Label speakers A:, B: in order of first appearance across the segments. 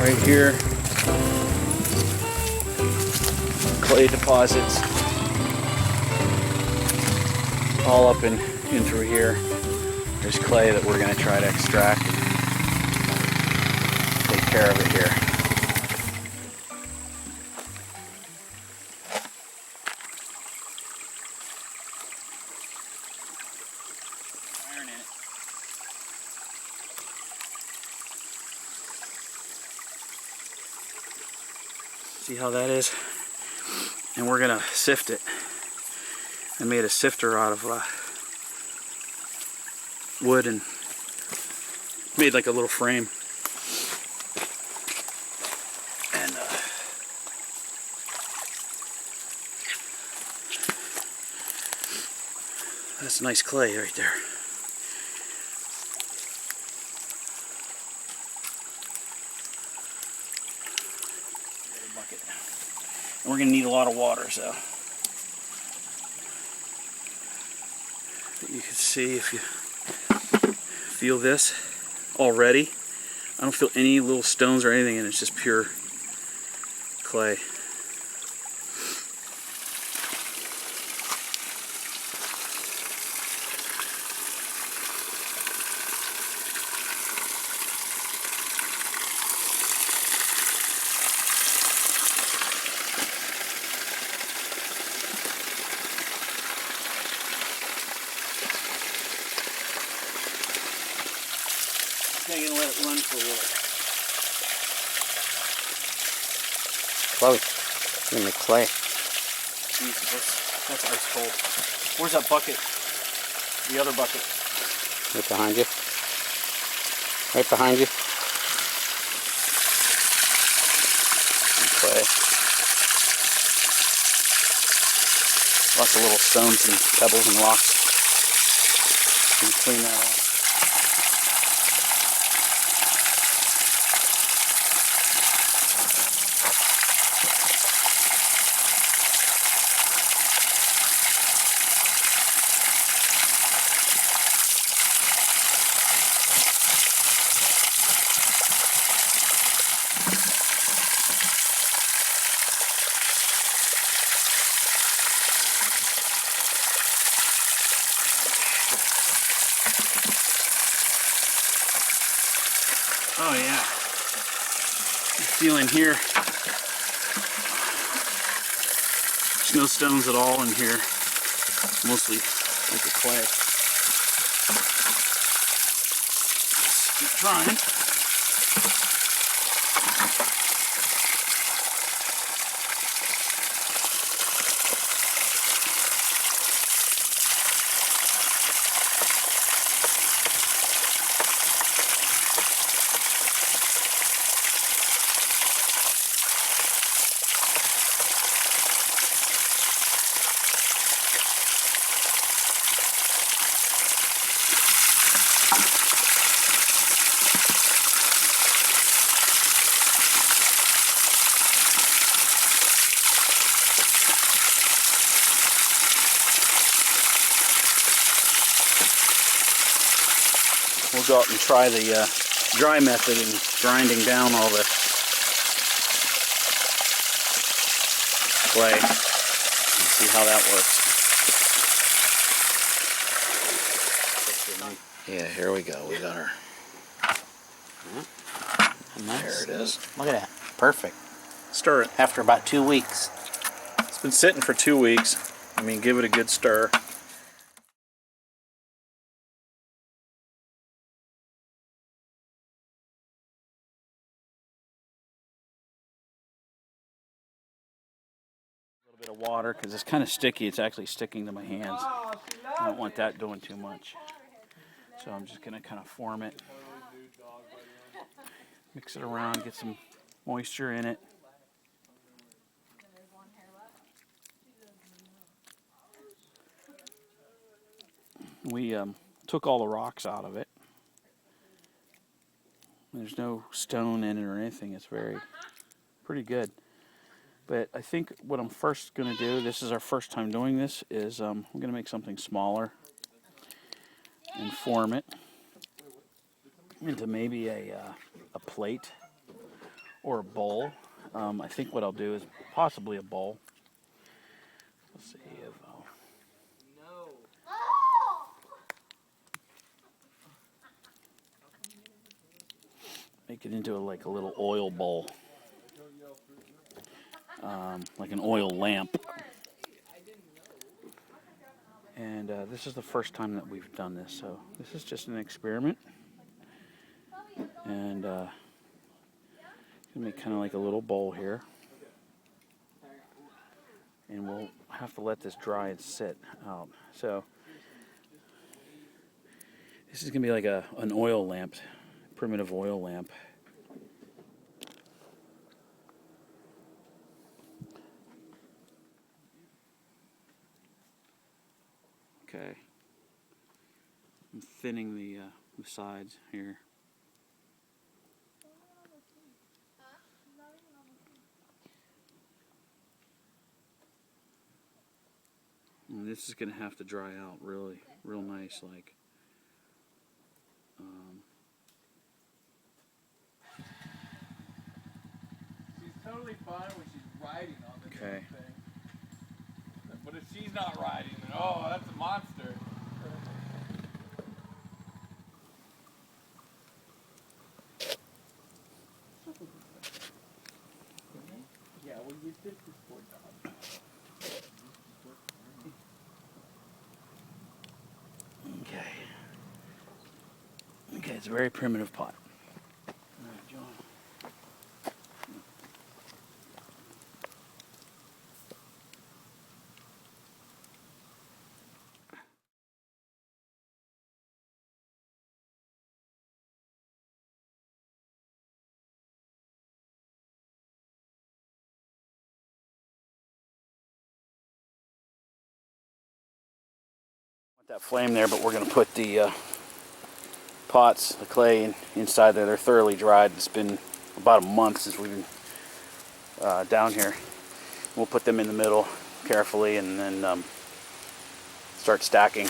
A: right here. Clay deposits all up in through here. There's clay that we're going to try to extract and take care of it here. Iron in it. See how that is? And we're going to sift it. I made a sifter out of wood and made like a little frame. And that's nice clay right there. And we're going to need a lot of water, so you can see if you feel this already. I don't feel any little stones or anything, and it's just pure clay. I'm going to let it run for a little.
B: Chloe, in the clay.
A: Jesus, that's ice cold. Where's that bucket? The other bucket.
B: Right behind you. Right behind you.
A: Clay. Lots of little stones and pebbles and rocks. You can clean that off. Oh yeah, you feel in here, there's no stones at all in here, mostly like the clay. Just keep trying. We'll go out and try the dry method in grinding down all the clay and see how that works.
B: Yeah, here we go. We got our... Nice.
A: There it is.
B: Look at that. Perfect.
A: Stir it.
B: After about 2 weeks.
A: It's been sitting for 2 weeks. I mean, give it a good stir. A little bit of water because it's kind of sticky. It's actually sticking to my hands. I don't want that doing too much. So I'm just going to kind of form it. Mix it around, get some moisture in it. We took all the rocks out of it. There's no stone in it or anything. It's pretty good. But I think what I'm first going to do, this is our first time doing this, is I'm going to make something smaller and form it into maybe a plate or a bowl. I think what I'll do is possibly a bowl. Let's see if I'll make it into like a little oil bowl, like an oil lamp. And this is the first time that we've done this, so this is just an experiment. And gonna make kind of like a little bowl here, and we'll have to let this dry and sit out. So this is gonna be like an oil lamp, primitive oil lamp. Okay, I'm thinning the sides here. And this is gonna have to dry out really, real nice, like.
C: She's totally fine when she's riding on the
A: Okay.
C: thing. But if she's not riding, then oh, that's a monster. Yeah, well, you did this poor dog.
A: Okay. Okay, it's a very primitive pot. All right, John. That flame there, but we're going to put the pots, the clay inside there. They're thoroughly dried. It's been about a month since we've been down here. We'll put them in the middle carefully and then start stacking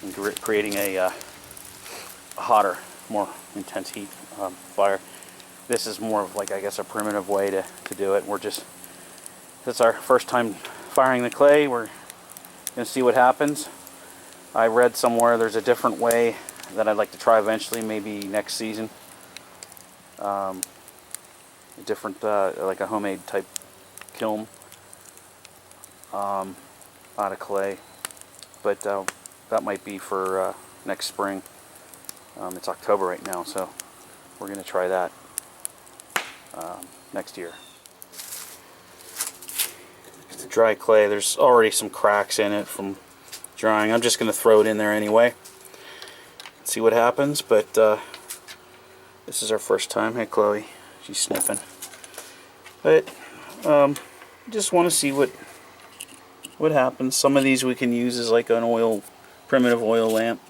A: and creating a hotter, more intense heat fire. This is more of like, I guess, a primitive way to do it. It's our first time firing the clay. We're going to see what happens. I read somewhere there's a different way that I'd like to try eventually, maybe next season. A different, like a homemade type kiln out of clay. But that might be for next spring. It's October right now, so we're going to try that next year. The dry clay, there's already some cracks in it from drying. I'm just going to throw it in there anyway. See what happens, but this is our first time. Hey, Chloe, she's sniffing. But just want to see what happens. Some of these we can use as like an primitive oil lamp.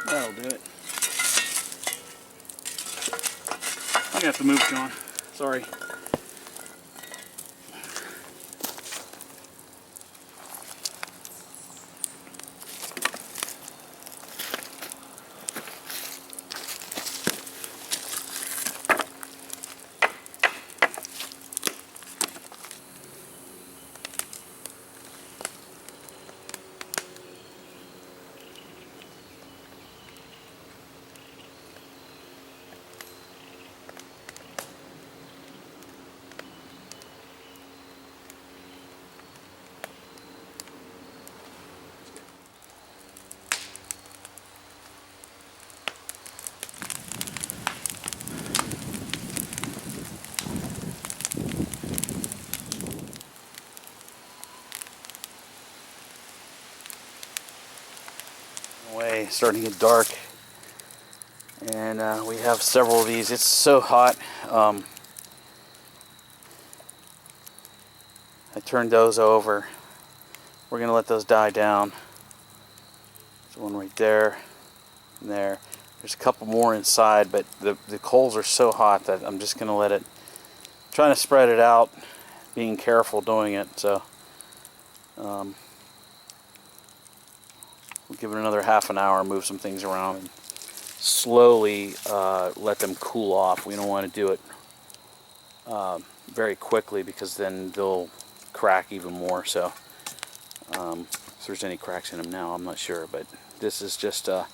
A: That'll do it. I'm gonna have to move, John. Sorry. Way starting to get dark, and we have several of these. It's so hot. I turned those over. We're going to let those die down. There's one right there and there. There's a couple more inside, but the coals are so hot that I'm just going to let it, trying to spread it out, being careful doing it. So we'll give it another half an hour, move some things around, and slowly let them cool off. We don't want to do it very quickly because then they'll crack even more. So if there's any cracks in them now, I'm not sure, but this is just our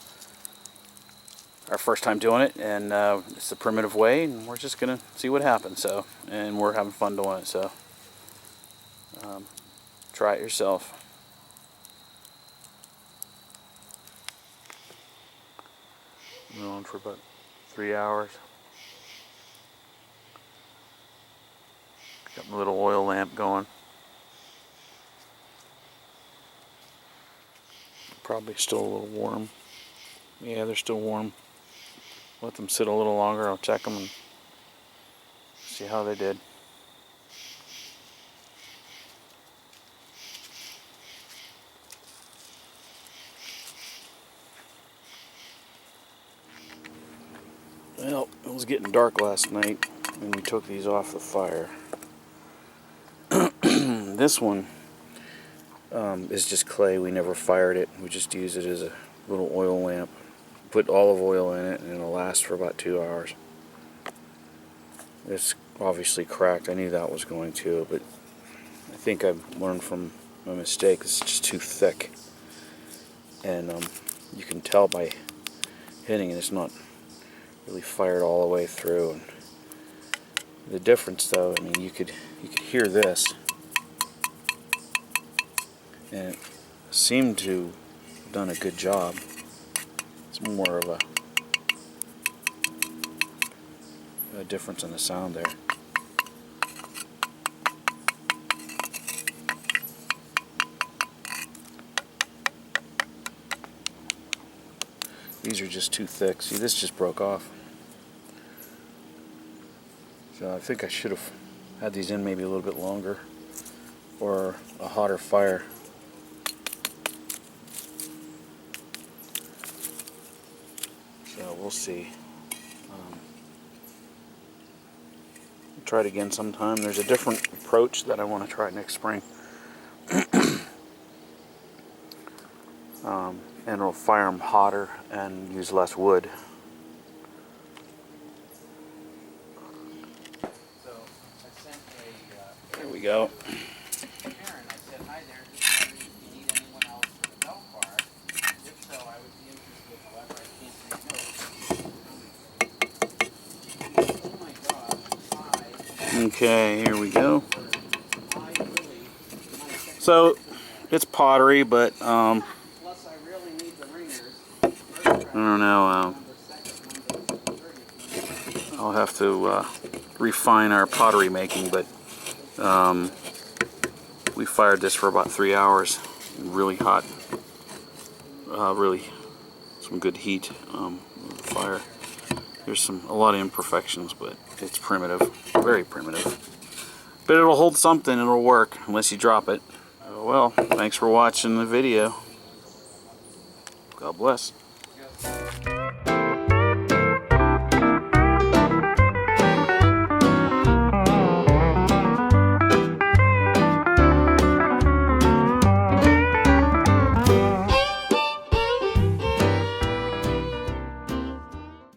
A: first time doing it, and it's the primitive way, and we're just gonna see what happens. So, and we're having fun doing it. So try it yourself. Been on for about 3 hours. Got my little oil lamp going. Probably still a little warm. Yeah, they're still warm. Let them sit a little longer. I'll check them and see how they did. Well, it was getting dark last night and we took these off the fire. This one is just clay. We never fired it. We just used it as a little oil lamp. Put olive oil in it and it'll last for about 2 hours. It's obviously cracked. I knew that was going to, but I think I've learned from my mistake. It's just too thick. And you can tell by hitting it, it's not really fired all the way through. And the difference, though, I mean, you could hear this, and it seemed to have done a good job. It's more of a difference in the sound there. These are just too thick. See, this just broke off. So I think I should have had these in maybe a little bit longer, or a hotter fire. So we'll see. We'll try it again sometime. There's a different approach that I want to try next spring. And it'll fire them hotter and use less wood.
B: So I sent
A: There we go.
B: Karen, I said, hi there, just wondering if you need anyone else for the bell car. If so, I would be interested, however, I can't say no. Oh my gosh, hi.
A: Okay, here we go. So it's pottery, but
B: Plus, I really need the ringers.
A: I don't know. I'll have to refine our pottery making, but we fired this for about 3 hours. Really hot. Really some good heat with the fire. There's a lot of imperfections, but it's primitive, very primitive. But it'll hold something, it'll work, unless you drop it. Well, thanks for watching the video. God bless.